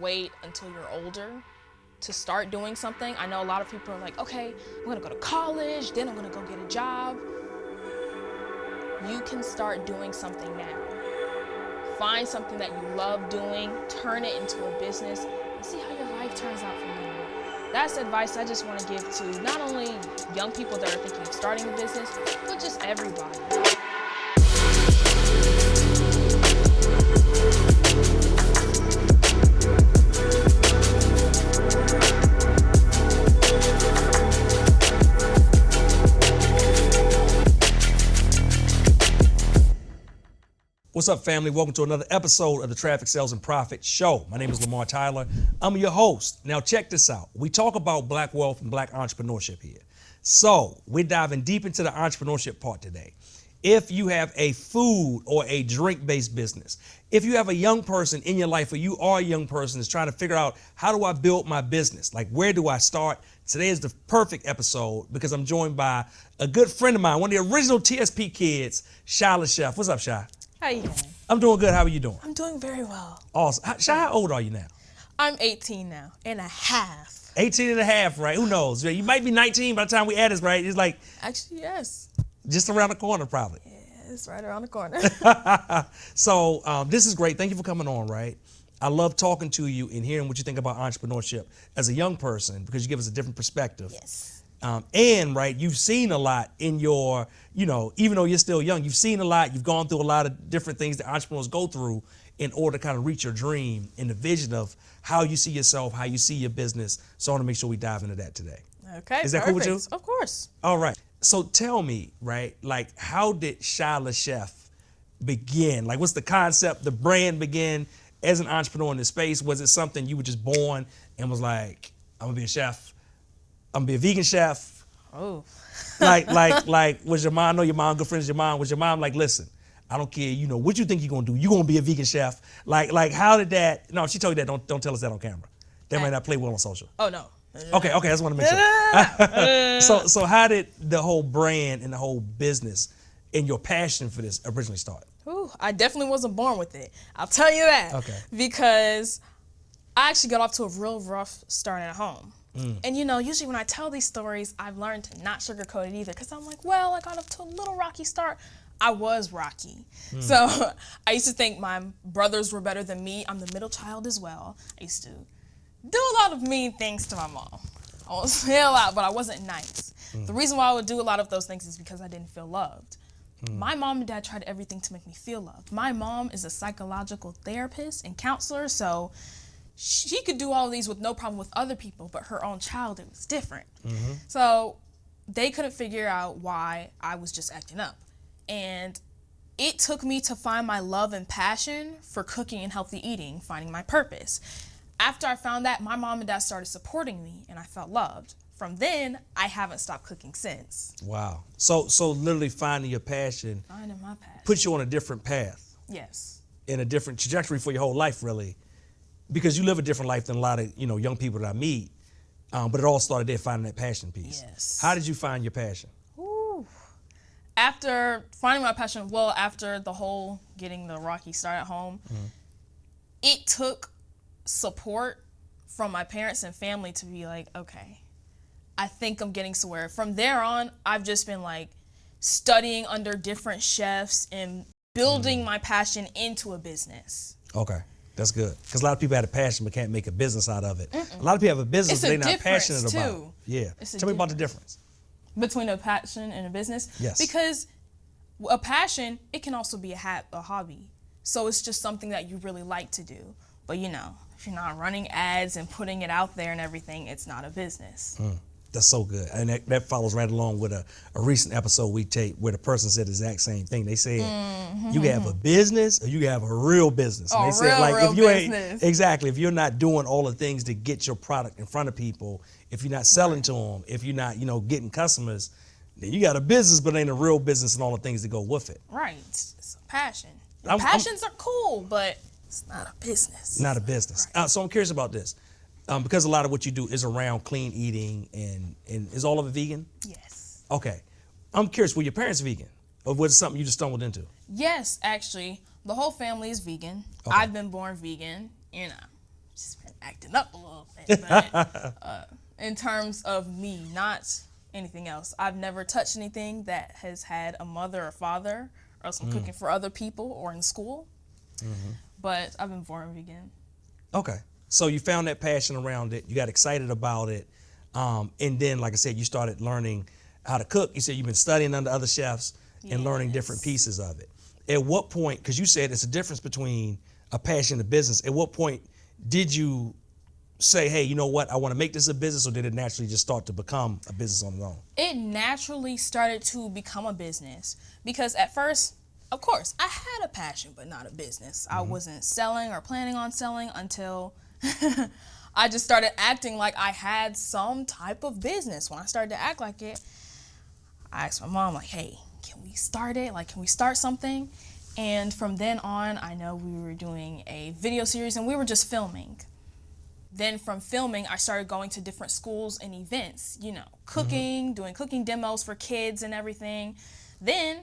wait until you're older to start doing something. I know a lot of people are like, okay, I'm gonna go to college, then I'm gonna go get a job. You can start doing something now. Find something that you love doing, turn it into a business, and see how your life turns out from there. That's advice I just want to give to not only young people that are thinking of starting a business, but just everybody. What's up, family? Welcome to another episode of the Traffic Sales and Profit Show. My name is Lamar Tyler. I'm your host. Now check this out. We talk about black wealth and black entrepreneurship here. So we're diving deep into the entrepreneurship part today. If you have a food or a drink-based business, if you have a young person in your life or you are a young person that's trying to figure out how do I build my business? Like, where do I start? Today is the perfect episode because I'm joined by a good friend of mine, one of the original TSP kids, Shi LeChef. What's up, Shi? How you doing? I'm doing good. How are you doing? I'm doing very well. Awesome. Shi, how old are you now? I'm 18 now and a half. 18 and a half, right? Who knows? You might be 19 by the time we add this, right? It's like... Actually, yes. Just around the corner, probably. Yeah, it's right around the corner. So this is great. Thank you for coming on, right? I love talking to you and hearing what you think about entrepreneurship as a young person because you give us a different perspective. Yes. And right, you've seen a lot in your, even though you're still young, you've seen a lot, you've gone through a lot of different things that entrepreneurs go through in order to kind of reach your dream and the vision of how you see yourself, how you see your business. So I want to make sure we dive into that today. Okay, is that cool with you? Of course. All right. So tell me, right, like how did Shi LeChef begin? Like what's the concept, the brand begin as an entrepreneur in this space? Was it something you were just born and was like, I'm gonna be a chef? I'm gonna be a vegan chef. Oh. like, was your mom, I know your mom, good friends, your mom, was your mom like, listen, I don't care, what you think you're gonna do? You're gonna be a vegan chef. Like how did that, no, she told you that, don't tell us that on camera. That might not play well on social. Oh, no. Okay, I just wanna make sure. So how did the whole brand and the whole business and your passion for this originally start? Ooh, I definitely wasn't born with it. I'll tell you that. Okay. Because I actually got off to a real rough start at home. And usually when I tell these stories, I've learned to not sugarcoat it either because I'm like, well, I got off to a little rocky start. I was rocky. So I used to think my brothers were better than me. I'm the middle child as well. I used to do a lot of mean things to my mom. I won't say a lot, but I wasn't nice. The reason why I would do a lot of those things is because I didn't feel loved. My mom and dad tried everything to make me feel loved. My mom is a psychological therapist and counselor, so she could do all of these with no problem with other people, but her own child, it was different. So they couldn't figure out why I was just acting up. And it took me to find my love and passion for cooking and healthy eating, finding my purpose. After I found that, my mom and dad started supporting me and I felt loved. From then, I haven't stopped cooking since. Wow. So literally finding your passion. Finding my passion. Puts you on a different path. Yes. In a different trajectory for your whole life, really. Because you live a different life than a lot of young people that I meet, but it all started there finding that passion piece. Yes. How did you find your passion? Ooh. After finding my passion, after the whole getting the rocky start at home, it took support from my parents and family to be like, okay, I think I'm getting somewhere. From there on, I've just been like studying under different chefs and building my passion into a business. Okay. That's good. Because a lot of people have a passion but can't make a business out of it. A lot of people have a business but they're not passionate about it. Yeah. Tell me about the difference. Between a passion and a business? Yes. Because a passion, it can also be a hobby. So it's just something that you really like to do. But if you're not running ads and putting it out there and everything, it's not a business. That's so good. And that follows right along with a recent episode we taped where the person said the exact same thing. They said, you have a business or you have a real business. And they said, if you ain't, exactly, if you're not doing all the things to get your product in front of people, if you're not selling to them, if you're not, getting customers, then you got a business, but it ain't a real business and all the things that go with it. Right. It's a passion. Passions are cool, but it's not a business. Not a business. Right. So I'm curious about this. Because a lot of what you do is around clean eating and is all of it vegan? Yes. Okay. I'm curious, were your parents vegan? Or was it something you just stumbled into? Yes, actually. The whole family is vegan. Okay. I've been born vegan, just been it. But in terms of me, not anything else. I've never touched anything that has had a mother or father, or else I'm cooking for other people or in school. But I've been born vegan. Okay. So you found that passion around it. You got excited about it. And then, like I said, you started learning how to cook. You said you've been studying under other chefs and learning different pieces of it. At what point, because you said it's a difference between a passion and a business, at what point did you say, hey, you know what, I want to make this a business, or did it naturally just start to become a business on its own? It naturally started to become a business because at first, of course, I had a passion, but not a business. I wasn't selling or planning on selling until I just started acting like I had some type of business. When I started to act like it, I asked my mom, like, hey, can we start it? Like, can we start something? And from then on, I know we were doing a video series and we were just filming. Then from filming, I started going to different schools and events, you know, cooking, doing cooking demos for kids and everything. Then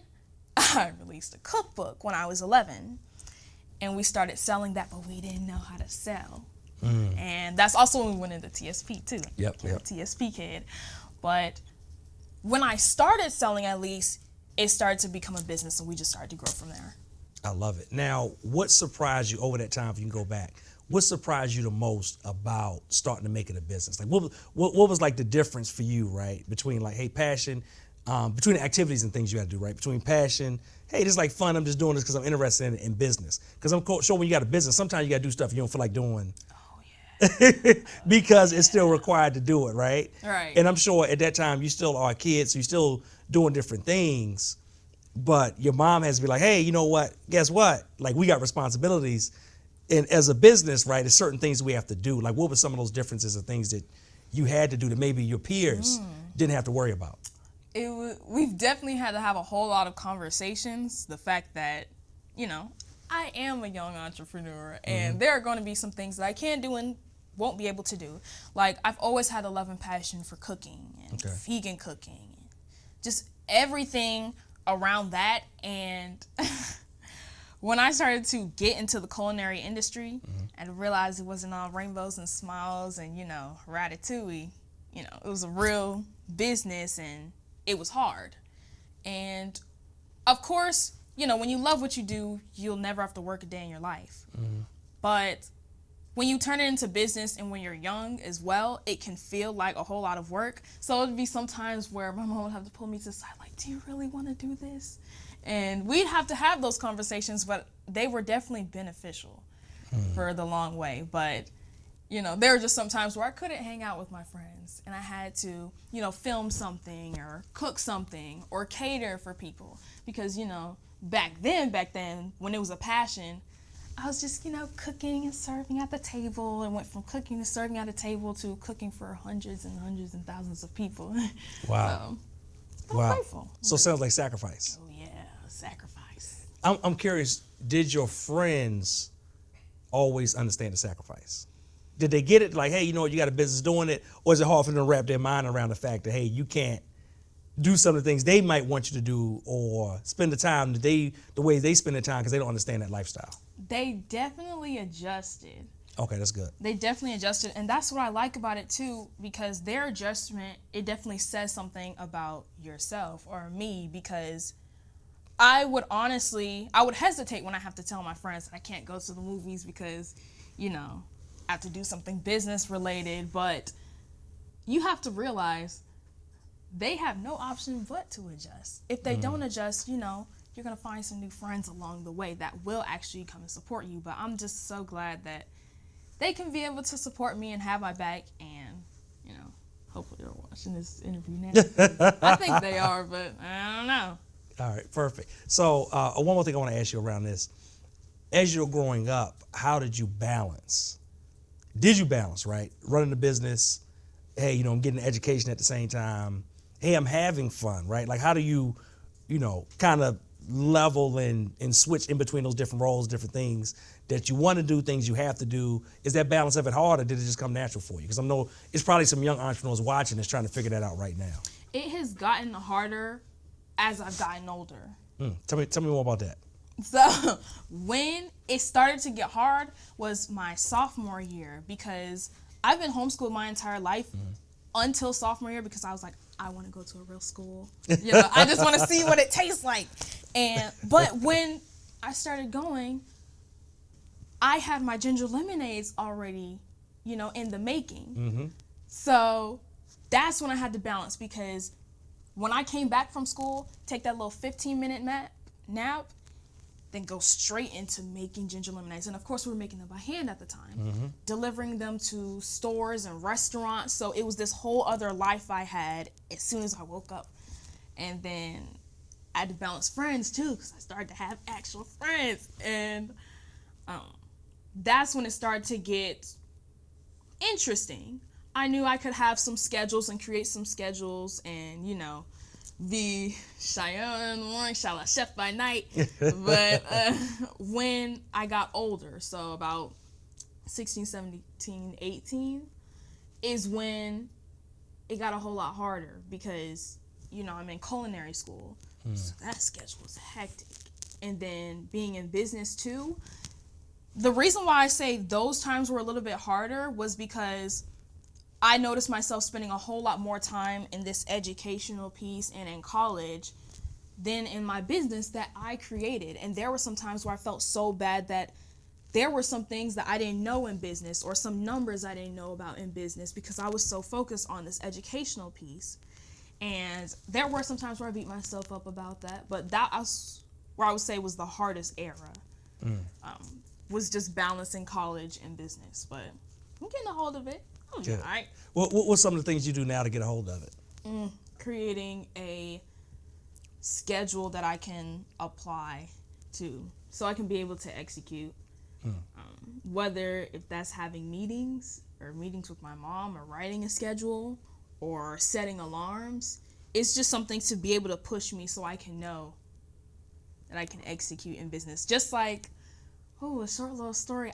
I released a cookbook when I was 11 and we started selling that, but we didn't know how to sell. And that's also when we went into TSP too. Yep. TSP kid. But when I started selling, at least, it started to become a business and we just started to grow from there. I love it. Now, what surprised you over that time, if you can go back, what surprised you the most about starting to make it a business? Like what was like the difference for you, right? Between like, hey, passion, between the activities and things you got to do, right? Between passion, hey, this is like fun, I'm just doing this because I'm interested in business. Because I'm sure when you got a business, sometimes you got to do stuff you don't feel like doing. Because it's still required to do it, right? Right. And I'm sure at that time you still are kids, so you're still doing different things, but your mom has to be like, hey, you know what? Guess what? Like, we got responsibilities, and as a business, right, there's certain things we have to do. Like, what were some of those differences of things that you had to do that maybe your peers didn't have to worry about? We've definitely had to have a whole lot of conversations. The fact that, you know, I am a young entrepreneur, and there are going to be some things that I can do and won't be able to do. Like, I've always had a love and passion for cooking and vegan cooking, and just everything around that. And when I started to get into the culinary industry and realized it wasn't all rainbows and smiles and, you know, ratatouille, you know, it was a real business and it was hard. And of course, you know, when you love what you do, you'll never have to work a day in your life. But when you turn it into business and when you're young as well, it can feel like a whole lot of work. So it'd be some times where my mom would have to pull me to the side, like, do you really want to do this? And we'd have to have those conversations, but they were definitely beneficial for the long way. But, you know, there were just some times where I couldn't hang out with my friends and I had to, you know, film something or cook something or cater for people because, you know, back then, when it was a passion, I was just, you know, cooking and serving at the table, and went from cooking to serving at a table to cooking for hundreds and hundreds and thousands of people. Wow. So, I'm grateful. So it sounds like sacrifice. Oh yeah, sacrifice. I'm curious, did your friends always understand the sacrifice? Did they get it like, hey, you know what, you got a business doing it? Or is it hard for them to wrap their mind around the fact that, hey, you can't do some of the things they might want you to do or spend the time the way they spend their time because they don't understand that lifestyle? They definitely adjusted. Okay, that's good. They definitely adjusted, and that's what I like about it too, because their adjustment, it definitely says something about yourself or me, because I would hesitate when I have to tell my friends that I can't go to the movies because, you know, I have to do something business related, but you have to realize they have no option but to adjust. If they don't adjust, you know, you're going to find some new friends along the way that will actually come and support you. But I'm just so glad that they can be able to support me and have my back. And, you know, hopefully they're watching this interview now. I think they are, but I don't know. All right, perfect. So one more thing I want to ask you around this. As you're growing up, how did you balance? Did you balance, right? Running a business, hey, you know, I'm getting an education at the same time. Hey, I'm having fun, right? Like, how do you, you know, kind of level and switch in between those different roles, different things that you want to do, things you have to do? Is that balance of it hard, or did it just come natural for you? Because I know it's probably some young entrepreneurs watching that's trying to figure that out right now. It has gotten harder as I've gotten older. Tell me more about that. So when it started to get hard was my sophomore year, because I've been homeschooled my entire life until sophomore year, because I was like, I want to go to a real school. You know, I just want to see what it tastes like. But when I started going, I had my ginger lemonades already, you know, in the making. So that's when I had to balance, because when I came back from school, take that little 15-minute nap, then go straight into making ginger lemonades. And of course, we were making them by hand at the time, delivering them to stores and restaurants. So it was this whole other life I had as soon as I woke up. And then I had to balance friends too, because I started to have actual friends. And that's when it started to get interesting. I knew I could have some schedules and create some schedules and, you know, be Cheyenne in the morning, Shi LaChef by night. But when I got older, so about 16, 17, 18, is when it got a whole lot harder, because, you know, I'm in culinary school. So that schedule was hectic. And then being in business too. The reason why I say those times were a little bit harder was because I noticed myself spending a whole lot more time in this educational piece and in college than in my business that I created. And there were some times where I felt so bad that there were some things that I didn't know in business, or some numbers I didn't know about in business, because I was so focused on this educational piece. And there were some times where I beat myself up about that, but that was where I would say was the hardest era, was just balancing college and business. But I'm getting a hold of it. Good. All right. Well, what's some of the things you do now to get a hold of it? Creating a schedule that I can apply to, so I can be able to execute. Whether if that's having meetings or meetings with my mom, or writing a schedule, or setting alarms, it's just something to be able to push me so I can know that I can execute in business. Just like, a short little story.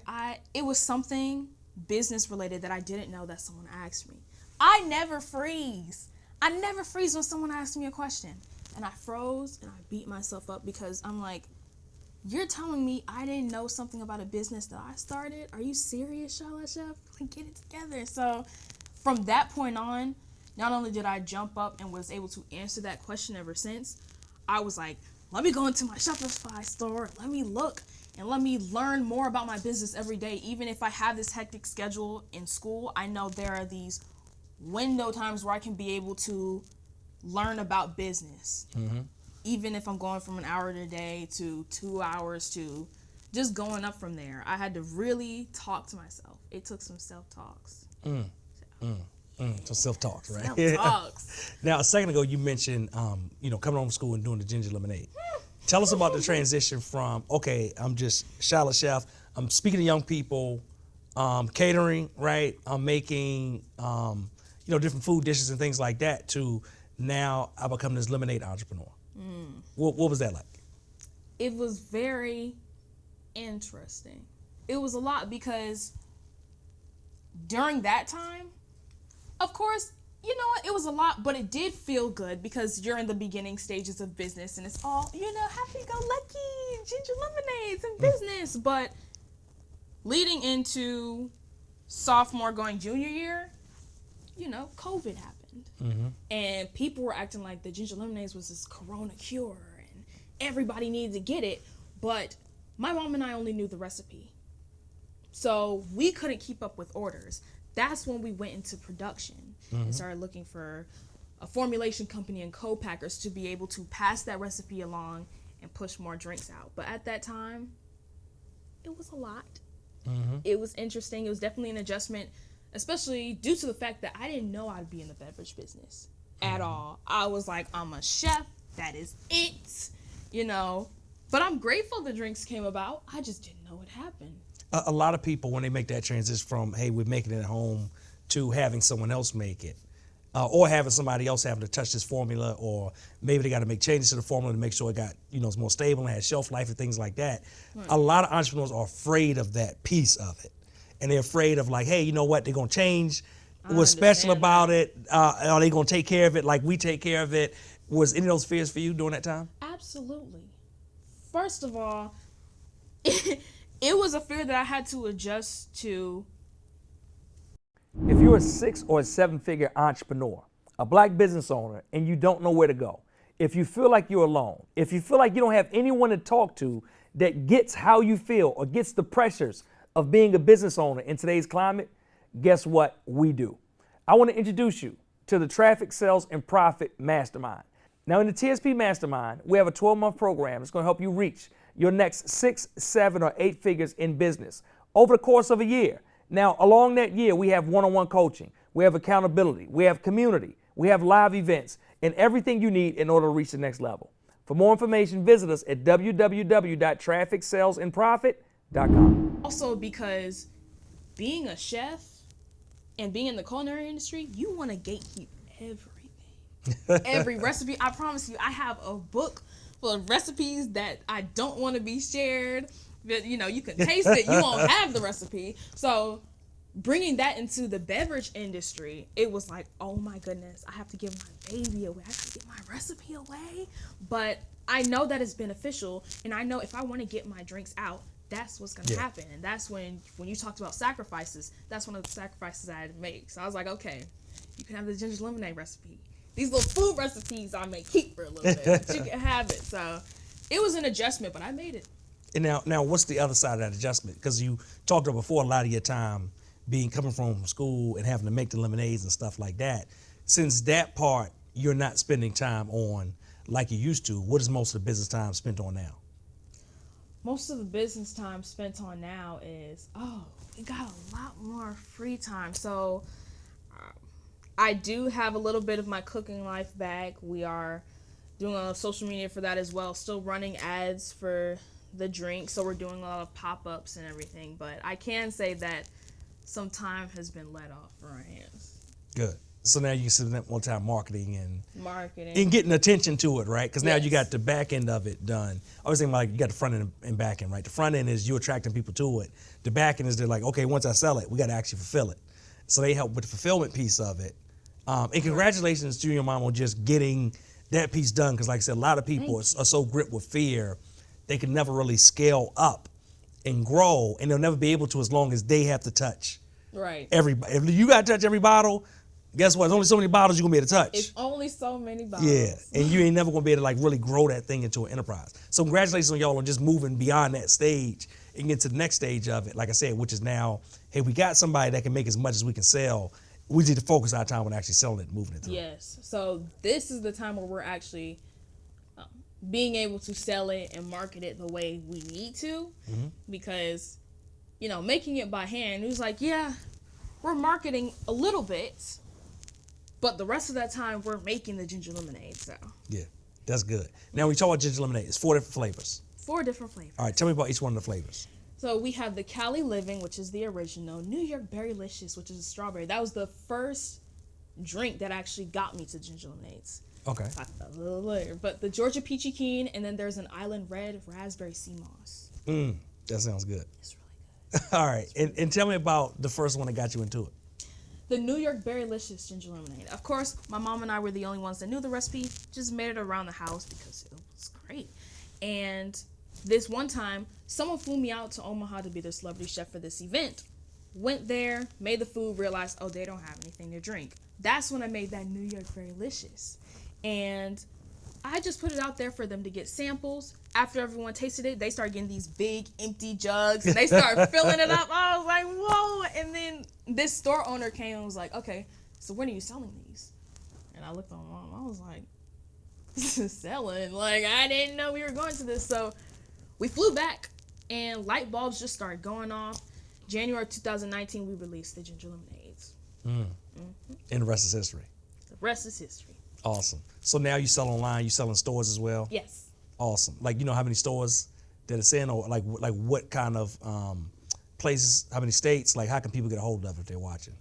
It was something business related that I didn't know that someone asked me. I never freeze. I never freeze when someone asks me a question. And I froze and I beat myself up, because I'm like, you're telling me I didn't know something about a business that I started? Are you serious, Shi LeChef? Like, get it together. So from that point on, not only did I jump up and was able to answer that question ever since, I was like, let me go into my Shopify store, let me look, and let me learn more about my business every day. Even if I have this hectic schedule in school, I know there are these window times where I can be able to learn about business. Even if I'm going from an hour a day to 2 hours to just going up from there. I had to really talk to myself. It took some self-talks. So self-talks, right? Self-talks. Now, a second ago, you mentioned, coming home from school and doing the ginger lemonade. Tell us about the transition from, okay, I'm just Shi LeChef, I'm speaking to young people, catering, right? I'm making, different food dishes and things like that, to now I become this lemonade entrepreneur. What was that like? It was very interesting. It was a lot, because during that time, of course, you know what, it was a lot, but it did feel good, because you're in the beginning stages of business and it's all, happy-go-lucky ginger lemonades and business. But leading into sophomore going junior year, COVID happened. And people were acting like the ginger lemonades was this corona cure and everybody needed to get it. But my mom and I only knew the recipe, so we couldn't keep up with orders. That's when we went into production and started looking for a formulation company and co-packers to be able to pass that recipe along and push more drinks out. But at that time, it was a lot. It was interesting. It was definitely an adjustment, especially due to the fact that I didn't know I'd be in the beverage business at all. I was like, I'm a chef. That is it, But I'm grateful the drinks came about. I just didn't know it happened. A lot of people, when they make that transition from, hey, we're making it at home, to having someone else make it, or having somebody else having to touch this formula, or maybe they got to make changes to the formula to make sure it got, it's more stable and has shelf life and things like that. A lot of entrepreneurs are afraid of that piece of it. And they're afraid of, like, hey, you know what, they're going to change. What's special about it? Are they going to take care of it like we take care of it? Was any of those fears for you during that time? Absolutely. First of all, it was a fear that I had to adjust to. If you're a 6 or 7 figure entrepreneur, a black business owner, and you don't know where to go, if you feel like you're alone, if you feel like you don't have anyone to talk to that gets how you feel or gets the pressures of being a business owner in today's climate, guess what we do? I want to introduce you to the Traffic Sales and Profit Mastermind. Now in the TSP Mastermind, we have a 12-month program that's going to help you reach your next 6, 7, or 8 figures in business over the course of a year. Now, along that year, we have one-on-one coaching, we have accountability, we have community, we have live events, and everything you need in order to reach the next level. For more information, visit us at www.trafficsalesandprofit.com. Also, because being a chef and being in the culinary industry, you want to gatekeep everything. Every recipe. I promise you, I have a book full of recipes that I don't want to be shared. But, you know, you can taste it. You won't have the recipe. So bringing that into the beverage industry, it was like, oh my goodness, I have to give my baby away. I have to get my recipe away. But I know that it's beneficial. And I know if I want to get my drinks out, that's what's going to happen. And that's when you talked about sacrifices, that's one of the sacrifices I had to make. So I was like, okay, you can have the ginger lemonade recipe. These little food recipes I may keep for a little bit, but you can have it. So it was an adjustment, but I made it. And now, what's the other side of that adjustment? Because you talked about before a lot of your time coming from school and having to make the lemonades and stuff like that. Since that part you're not spending time on like you used to, what is most of the business time spent on now? Most of the business time spent on now is, we got a lot more free time. So I do have a little bit of my cooking life back. We are doing a lot of social media for that as well. Still running ads for the drink, so we're doing a lot of pop-ups and everything. But I can say that some time has been let off for our hands. Good. So now you can spend that more time marketing and getting attention to it, right? Because now you got the back end of it done. I was thinking like you got the front end and back end, right? The front end is you attracting people to it. The back end is they're like, okay, once I sell it, we got to actually fulfill it. So they help with the fulfillment piece of it. And congratulations to your mom on just getting that piece done. Because like I said, a lot of people are so gripped with fear, they can never really scale up and grow, and they'll never be able to as long as they have to touch. Right. Everybody. If you got to touch every bottle, guess what? There's only so many bottles you're going to be able to touch. It's only so many bottles. Yeah, and you ain't never going to be able to like really grow that thing into an enterprise. So congratulations on y'all on just moving beyond that stage and get to the next stage of it, like I said, which is now, hey, we got somebody that can make as much as we can sell. We need to focus our time on actually selling it and moving it through. Yes. So this is the time where we're actually being able to sell it and market it the way we need to, because, you know, making it by hand, it was like, yeah, we're marketing a little bit, but the rest of that time we're making the ginger lemonade. So yeah, that's good. Now we talk about ginger lemonade. It's 4 different flavors. 4 different flavors. All right, tell me about each one of the flavors. So we have the Cali Living, which is the original, New York Berrylicious, which is a strawberry. That was the first drink that actually got me to ginger lemonades. Okay. Talk about a little later. But the Georgia Peachy Keen, and then there's an Island Red Raspberry Sea Moss. That sounds good. It's really good. All right, and tell me about the first one that got you into it. The New York Berrylicious Ginger Lemonade. Of course, my mom and I were the only ones that knew the recipe. Just made it around the house because it was great. And this one time, someone flew me out to Omaha to be their celebrity chef for this event. Went there, made the food, realized, they don't have anything to drink. That's when I made that New York Berrylicious. And I just put it out there for them to get samples. After everyone tasted it, they started getting these big empty jugs and they started filling it up. I was like, whoa. And then this store owner came and was like, okay, so when are you selling these? And I looked on mom. I was like, selling? Like, I didn't know we were going to this. So we flew back and light bulbs just started going off. January 2019, we released the ginger lemonades. And the rest is history. The rest is history. Awesome. So now you sell online, you sell in stores as well? Yes. Awesome. Like, you know how many stores that it's in, or like what kind of places, how many states, like how can people get a hold of it if they're watching?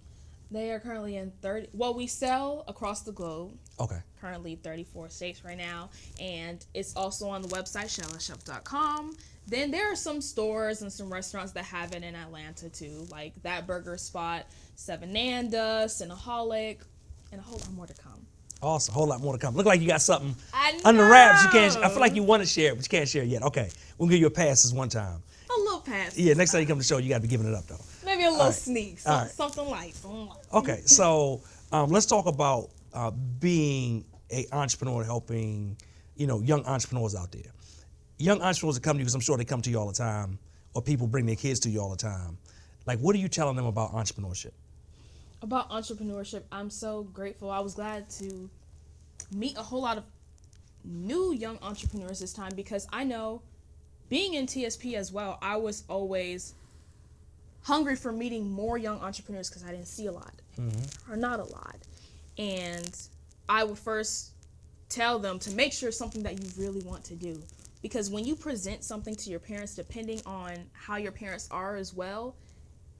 They are currently in 30, well, we sell across the globe. Okay. Currently 34 states right now. And it's also on the website, ShiLeChef.com. Then there are some stores and some restaurants that have it in Atlanta too, like That Burger Spot, Seven Nanda, Cinnaholic, and a whole lot more to come. Awesome. Whole lot more to come. Look like you got something I under wraps. You know. can't. I feel like you want to share it, but you can't share it yet. Okay, we'll give you a pass this one time. A little pass. Yeah, next time you come to the show, you got to be giving it up though. Maybe a little right. sneak. All right. Something light. Something light. Okay, so let's talk about being an entrepreneur, helping young entrepreneurs out there. Young entrepreneurs that come to you, because I'm sure they come to you all the time, or people bring their kids to you all the time. Like, what are you telling them about entrepreneurship? About entrepreneurship, I'm so grateful. I was glad to meet a whole lot of new young entrepreneurs this time, because I know, being in TSP as well, I was always hungry for meeting more young entrepreneurs because I didn't see a lot, or not a lot. And I would first tell them to make sure it's something that you really want to do. Because when you present something to your parents, depending on how your parents are as well,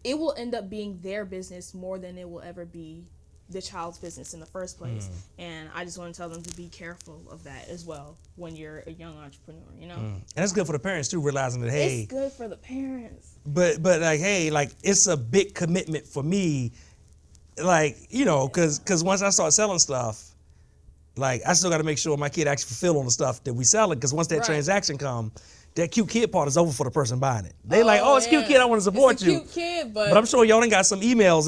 it will end up being their business more than it will ever be the child's business in the first place. And I just want to tell them to be careful of that as well when you're a young entrepreneur, And it's good for the parents too, realizing that, hey. It's good for the parents. But like, hey, like, it's a big commitment for me, like, because once I start selling stuff, like, I still got to make sure my kid actually fulfill on the stuff that we selling, because once that transaction come, that cute kid part is over for the person buying it. They it's a cute kid, I want to support it's you. Cute kid, but I'm sure y'all ain't got some emails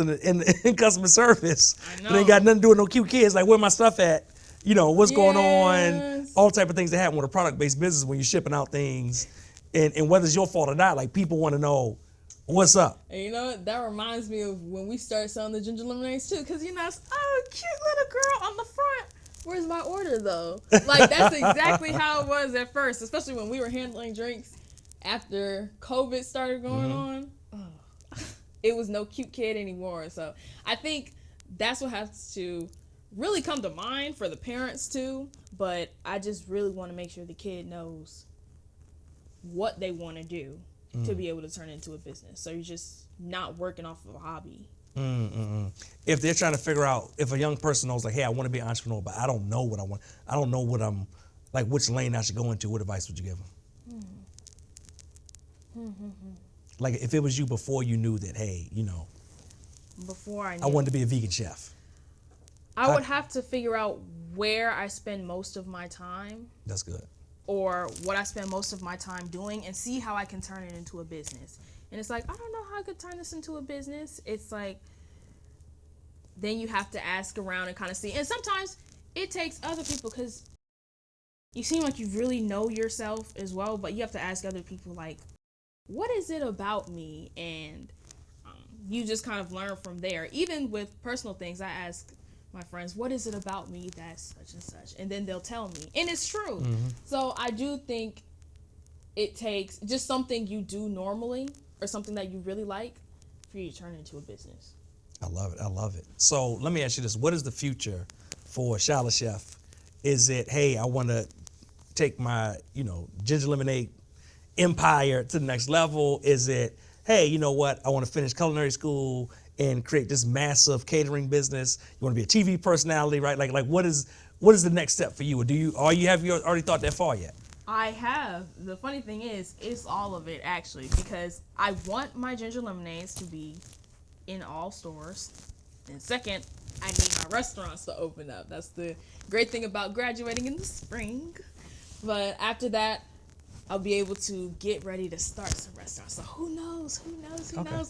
in customer service. I know. But ain't got nothing to do with no cute kids. Like, where my stuff at? What's going on? Yes. All type of things that happen with a product-based business when you're shipping out things, and whether it's your fault or not. Like, people want to know what's up. And you know what? That reminds me of when we started selling the ginger lemonades too, because it's cute little girl on the front. Where's my order though? Like, that's exactly how it was at first, especially when we were handling drinks after COVID started going on. It was no cute kid anymore. So I think that's what has to really come to mind for the parents too. But I just really want to make sure the kid knows what they want to do to be able to turn it into a business. So you're just not working off of a hobby. If they're trying to figure out, if a young person knows, like, hey, I want to be an entrepreneur, but I don't know what I want. I don't know what I'm, like, which lane I should go into. What advice would you give them? Like, if it was you before you knew that, hey, Before I wanted to be a vegan chef. I would have to figure out where I spend most of my time. That's good. Or what I spend most of my time doing, and see how I can turn it into a business. And it's like, I don't know how I could turn this into a business. It's like, then you have to ask around and kind of see. And sometimes it takes other people, because you seem like you really know yourself as well, but you have to ask other people, like, what is it about me? And you just kind of learn from there. Even with personal things, I ask my friends, what is it about me that's such and such? And then they'll tell me. And it's true. So I do think it takes just something you do normally, or something that you really like, for you to turn it into a business. I love it. I love it. So let me ask you this. What is the future for Shi LaChef? Is it, hey, I want to take my, ginger lemonade empire to the next level? Is it, hey, you know what? I want to finish culinary school and create this massive catering business. You want to be a TV personality, right? Like what is the next step for you? Or have you already thought that far yet? I have. The funny thing is, it's all of it, actually, because I want my ginger lemonades to be in all stores. And second, I need my restaurants to open up. That's the great thing about graduating in the spring. But after that, I'll be able to get ready to start some restaurants. So who knows?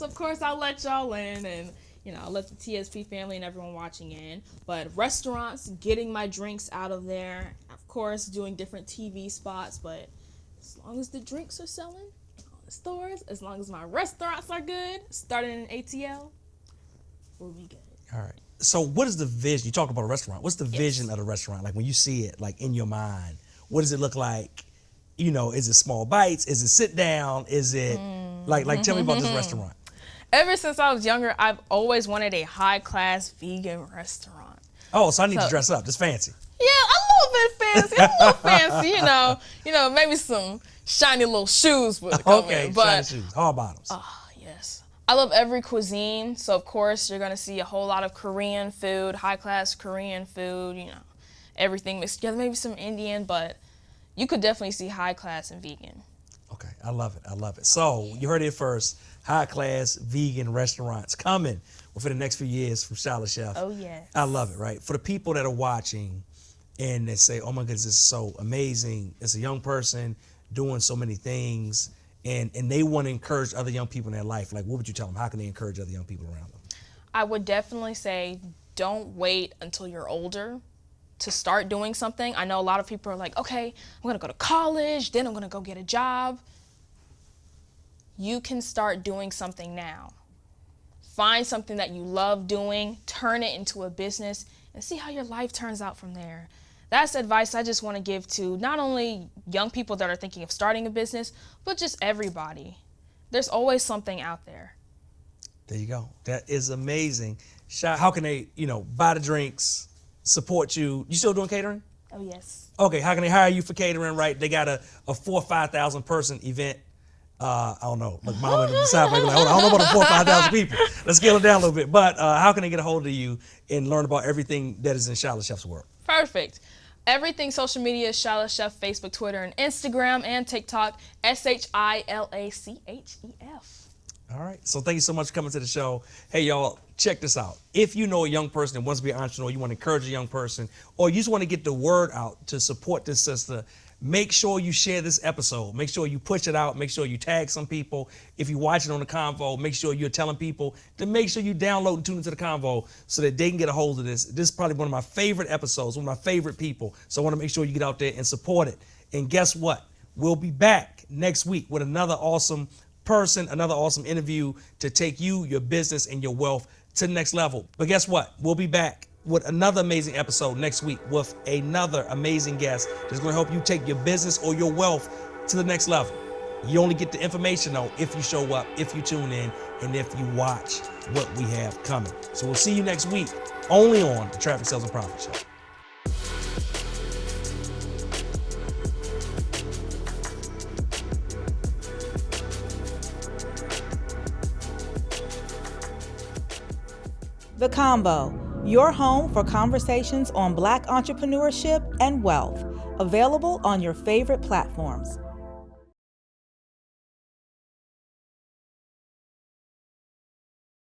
Of course, I'll let y'all in, and I'll let the TSP family and everyone watching in. But restaurants, getting my drinks out of there, of course, doing different TV spots. But as long as the drinks are selling on the stores, as long as my restaurants are good, starting in ATL, we'll be good. All right. So what is the vision? You talk about a restaurant. What's the vision of the restaurant? Like, when you see it, like, in your mind, what does it look like? Is it small bites? Is it sit down? Is it like tell me about this restaurant. Ever since I was younger, I've always wanted a high-class vegan restaurant. Oh, so I need to dress up. Just fancy. Yeah, a little fancy. Maybe some shiny little shoes would come in. Shiny shoes, hard bottoms. Oh, yes. I love every cuisine, so of course you're gonna see a whole lot of Korean food, high-class Korean food, everything mixed together, maybe some Indian, but you could definitely see high-class and vegan. Okay, I love it. So you heard it first. High-class vegan restaurants coming within the next few years from Shi LeChef. Oh, yes. I love it, right? For the people that are watching and they say, oh my goodness, this is so amazing. It's a young person doing so many things, and they want to encourage other young people in their life. Like, what would you tell them? How can they encourage other young people around them? I would definitely say don't wait until you're older to start doing something. I know a lot of people are like, okay, I'm gonna go to college, then I'm gonna go get a job. You can start doing something now. Find something that you love doing, turn it into a business, and see how your life turns out from there. That's advice I just want to give to not only young people that are thinking of starting a business, but just everybody. There's always something out there. There you go. That is amazing. How can they, buy the drinks, support you? You still doing catering? Oh, yes. Okay, how can they hire you for catering, right? They got a 4,000 or 5,000 person event. I don't know. Like mom on the side might be like, hold on, I don't know about the 4,000 or 5,000 people. Let's scale it down a little bit. But how can they get a hold of you and learn about everything that is in Shi LeChef's world? Perfect. Everything social media is Shi LeChef, Facebook, Twitter, and Instagram, and TikTok, ShiLachef. All right. So thank you so much for coming to the show. Hey, y'all, check this out. If you know a young person that wants to be an entrepreneur, you want to encourage a young person, or you just want to get the word out to support this sister, make sure you share this episode. Make sure you push it out. Make sure you tag some people. If you watch it on the convo, make sure you're telling people to make sure you download and tune into the convo so that they can get a hold of this. This is probably one of my favorite episodes, one of my favorite people. So I want to make sure you get out there and support it. And guess what? We'll be back next week with another awesome person, another awesome interview to take you, your business, and your wealth to the next level. But guess what? We'll be back with another amazing episode next week with another amazing guest that's going to help you take your business or your wealth to the next level. You only get the information though if you show up, if you tune in, and if you watch what we have coming. So we'll see you next week only on the Traffic Sales and Profit Show. The Combo, your home for conversations on Black entrepreneurship and wealth, available on your favorite platforms.